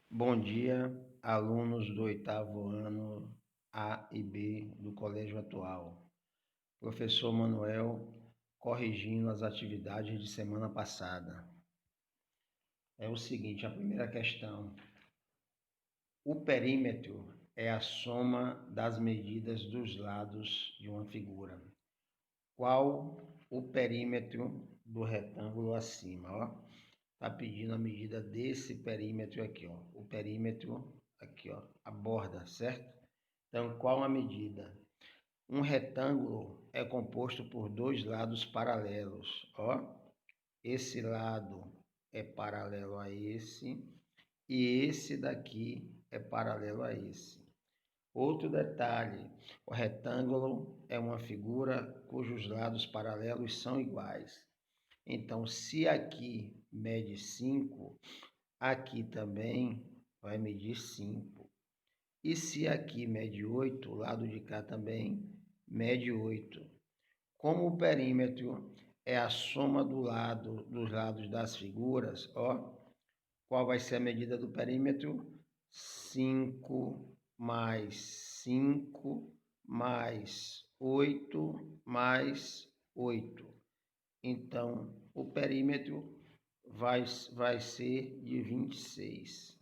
Bom dia, alunos do oitavo ano A e B do Colégio Atual. Professor Manuel corrigindo as atividades de semana passada. É o seguinte, a primeira questão. O perímetro é a soma das medidas dos lados de uma figura. Qual o perímetro do retângulo acima? Ó, tá pedindo a medida desse perímetro aqui, ó. O perímetro aqui, ó, a borda, certo? Então, qual a medida? Um retângulo é composto por dois lados paralelos, ó. Esse lado é paralelo a esse e esse daqui é paralelo a esse. Outro detalhe, o retângulo é uma figura cujos lados paralelos são iguais. Então, se aqui mede 5, aqui também vai medir 5. E se aqui mede 8, o lado de cá também mede 8. Como o perímetro é a soma dos lados das figuras, ó, qual vai ser a medida do perímetro? 5 mais 5 mais 8 mais 8. Então, o perímetro vai ser de 26,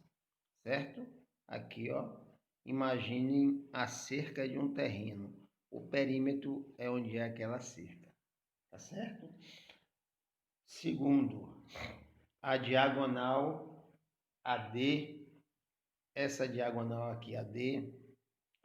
certo? Aqui, ó, imaginem a cerca de um terreno. O perímetro é onde é aquela cerca, tá certo? Segundo, a diagonal AD, essa diagonal aqui AD,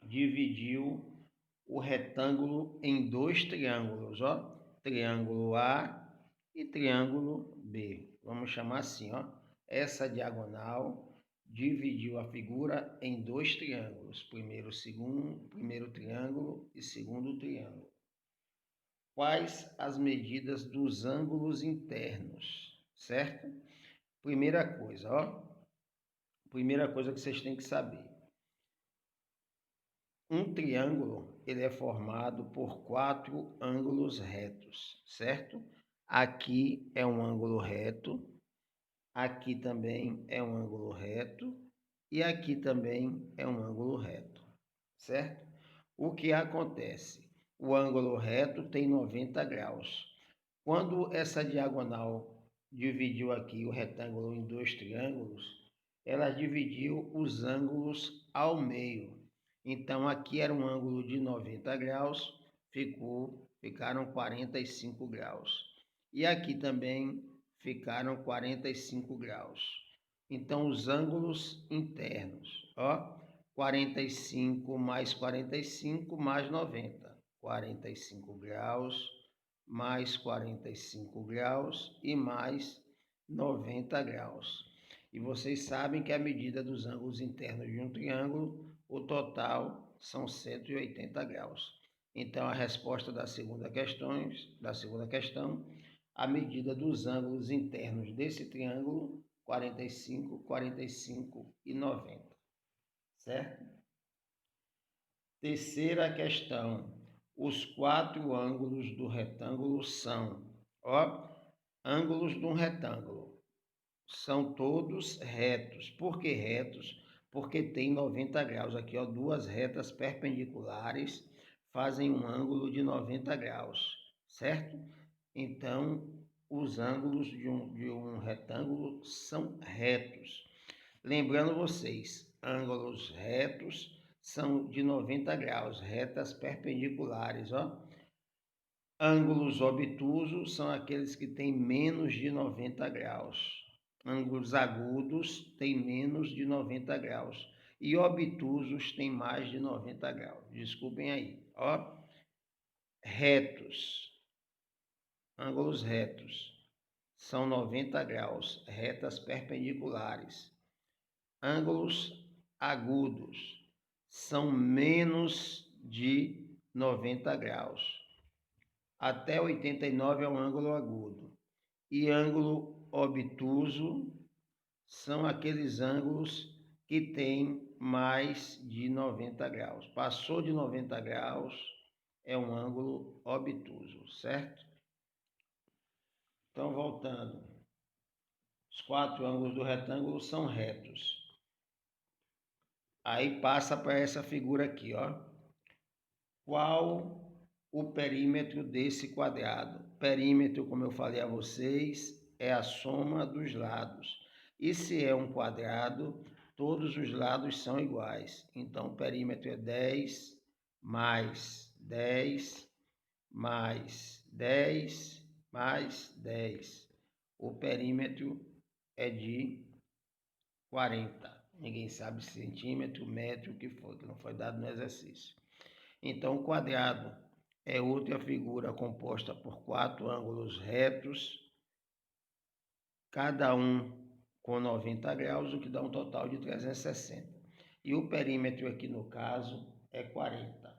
dividiu o retângulo em dois triângulos, ó, triângulo A e triângulo B. Vamos chamar assim, ó. Essa diagonal dividiu a figura em dois triângulos, primeiro triângulo e segundo triângulo. Quais as medidas dos ângulos internos, certo? Primeira coisa, ó. Primeira coisa que vocês têm que saber. Um triângulo, ele é formado por 4 ângulos retos, certo? Aqui é um ângulo reto, aqui também é um ângulo reto e aqui também é um ângulo reto, certo? O que acontece? O ângulo reto tem 90 graus. Quando essa diagonal dividiu aqui o retângulo em dois triângulos, ela dividiu os ângulos ao meio. Então, aqui era um ângulo de 90 graus, ficaram 45 graus. E aqui também ficaram 45 graus. Então, os ângulos internos, ó, 45 mais 45 mais 90, 45 graus, mais 45 graus e mais 90 graus. E vocês sabem que a medida dos ângulos internos de um triângulo, o total são 180 graus. Então, a resposta da segunda questão, a medida dos ângulos internos desse triângulo, 45, 45 e 90. Certo? Terceira questão. Os 4 ângulos do retângulo são, ó, ângulos de um retângulo. São todos retos. Por que retos? Porque tem 90 graus. Aqui, ó, duas retas perpendiculares fazem um ângulo de 90 graus, certo? Então, os ângulos de um retângulo são retos. Lembrando vocês, ângulos retos são de 90 graus, retas perpendiculares, ó. Ângulos obtusos são aqueles que têm menos de 90 graus. Ângulos agudos têm menos de 90 graus. E obtusos têm mais de 90 graus. Desculpem aí, ó. Retos, ângulos retos, são 90 graus, retas perpendiculares. Ângulos agudos são menos de 90 graus. Até 89 é um ângulo agudo. E ângulo obtuso são aqueles ângulos que têm mais de 90 graus. Passou de 90 graus, é um ângulo obtuso, certo? Então, voltando. Os 4 ângulos do retângulo são retos. Aí passa para essa figura aqui, ó. Qual o perímetro desse quadrado? Perímetro, como eu falei a vocês, é a soma dos lados. E se é um quadrado, todos os lados são iguais. Então, o perímetro é 10 mais 10 mais 10 mais 10. O perímetro é de 40. Ninguém sabe centímetro, metro, o que for, que não foi dado no exercício. Então, o quadrado é outra figura composta por 4 ângulos retos, cada um com 90 graus, o que dá um total de 360. E o perímetro aqui, no caso, é 40.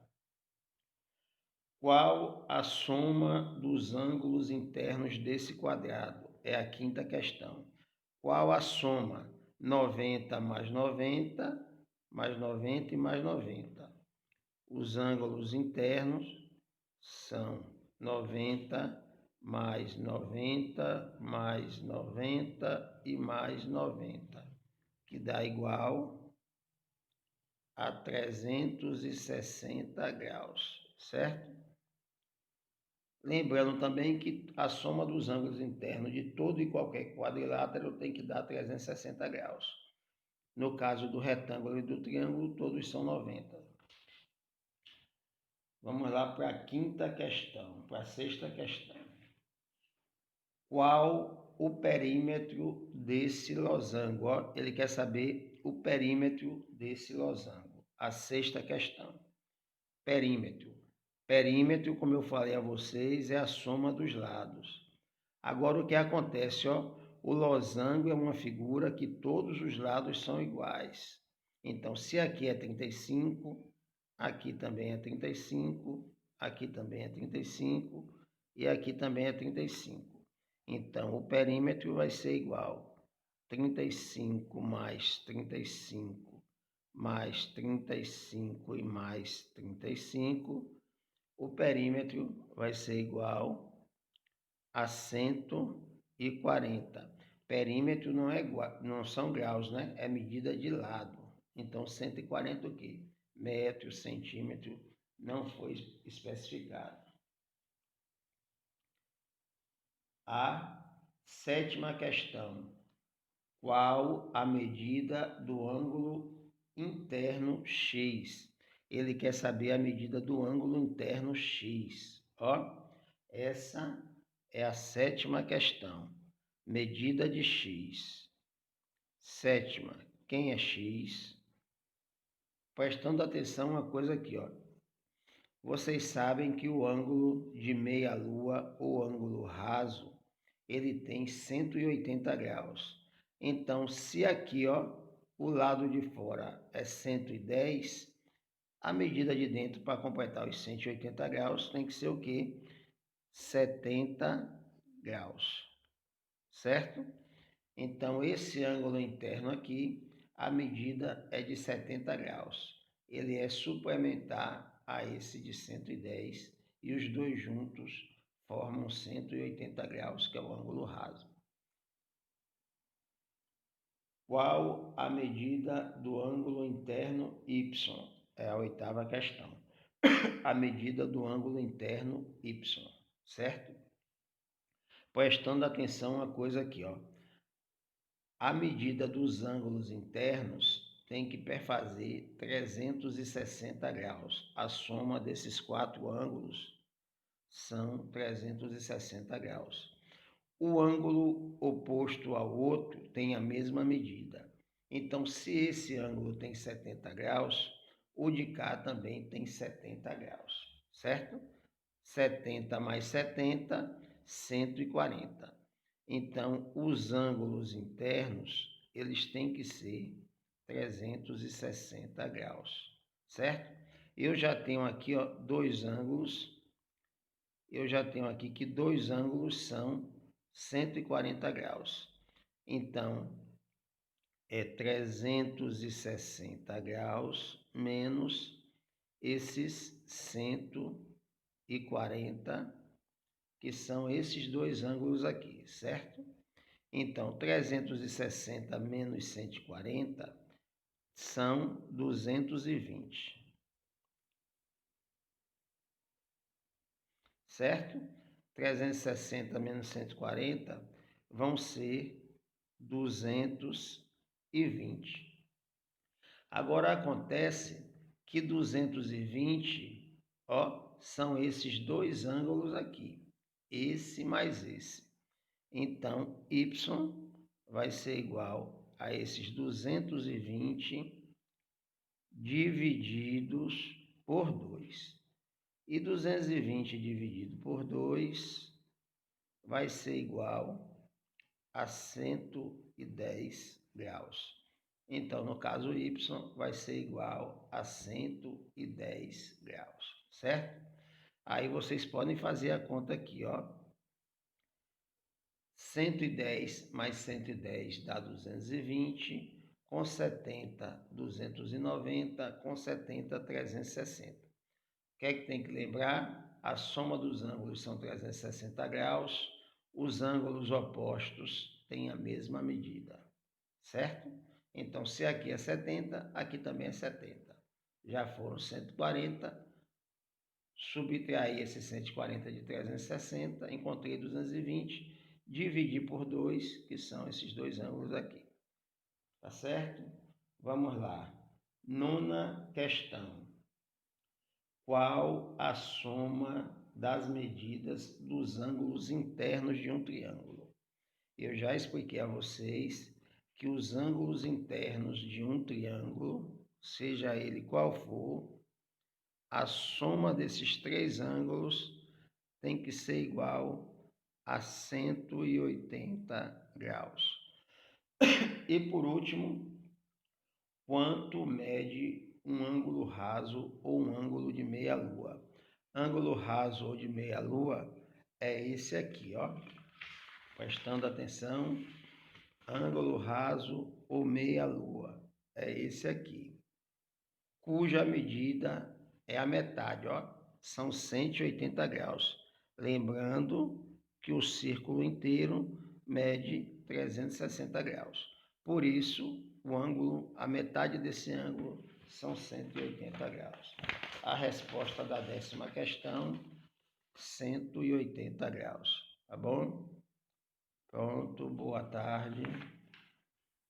Qual a soma dos ângulos internos desse quadrado? É a quinta questão. Qual a soma? 90 mais 90, mais 90 e mais 90. Os ângulos internos são 90 mais 90 mais 90 e mais 90, que dá igual a 360 graus, certo? Lembrando também que a soma dos ângulos internos de todo e qualquer quadrilátero tem que dar 360 graus. No caso do retângulo e do triângulo, todos são 90. Vamos lá para a quinta questão, para a sexta questão. Qual o perímetro desse losango? Ó, ele quer saber o perímetro desse losango. A sexta questão. Perímetro. Perímetro, como eu falei a vocês, é a soma dos lados. Agora, o que acontece? Ó, o losango é uma figura que todos os lados são iguais. Então, se aqui é 35, aqui também é 35, aqui também é 35 e aqui também é 35. Então, o perímetro vai ser igual 35 mais 35 mais 35 e mais 35. O perímetro vai ser igual a 140. Perímetro não são graus, né? É medida de lado. Então, 140 o quê? Metro, centímetro, não foi especificado. A sétima questão. Qual a medida do ângulo interno X? Ele quer saber a medida do ângulo interno X. Ó, essa é a sétima questão. Medida de X. Sétima, quem é X? Prestando atenção uma coisa aqui, ó. Vocês sabem que o ângulo de meia-lua, ou ângulo raso, ele tem 180 graus. Então, se aqui, ó, o lado de fora é 110, a medida de dentro para completar os 180 graus tem que ser o quê? 70 graus, certo? Então, esse ângulo interno aqui, a medida é de 70 graus. Ele é suplementar a esse de 110 e os dois juntos formam 180 graus, que é o ângulo raso. Qual a medida do ângulo interno Y? É a oitava questão. A medida do ângulo interno Y, certo? Prestando atenção a uma coisa aqui, ó. A medida dos ângulos internos tem que perfazer 360 graus. A soma desses 4 ângulos são 360 graus. O ângulo oposto ao outro tem a mesma medida. Então, se esse ângulo tem 70 graus, o de cá também tem 70 graus, certo? 70 mais 70, 140. Então, os ângulos internos, eles têm que ser 360 graus, certo? Eu já tenho aqui, ó, dois ângulos. Eu já tenho aqui que dois ângulos são 140 graus. Então, é 360 graus menos esses 140, que são esses dois ângulos aqui, certo? Então, 360 menos 140 são 220. Certo? 360 menos 140 vão ser 220. Agora acontece que 220, são esses dois ângulos aqui, esse mais esse. Então, y vai ser igual a esses 220 divididos por 2. E 220 dividido por 2 vai ser igual a 110 graus. Então, no caso, y vai ser igual a 110 graus, certo? Aí vocês podem fazer a conta aqui, 110 mais 110 dá 220, com 70, 290, com 70, 360. O que é que tem que lembrar? A soma dos ângulos são 360 graus, os ângulos opostos têm a mesma medida, certo? Então, se aqui é 70, aqui também é 70. Já foram 140, subtrair esse 140 de 360, encontrei 220, dividi por 2, que são esses dois ângulos aqui. Tá certo? Vamos lá. 9ª questão. Qual a soma das medidas dos ângulos internos de um triângulo? Eu já expliquei a vocês que os ângulos internos de um triângulo, seja ele qual for, a soma desses três ângulos tem que ser igual a 180 graus. E por último, quanto mede um ângulo raso ou um ângulo de meia-lua? Ângulo raso ou de meia-lua é esse aqui, Prestando atenção, ângulo raso ou meia-lua é esse aqui, cuja medida é a metade, são 180 graus. Lembrando que o círculo inteiro mede 360 graus. Por isso, o ângulo, a metade desse ângulo são 180 graus. A resposta da 10ª questão, 180 graus. Tá bom? Pronto, boa tarde.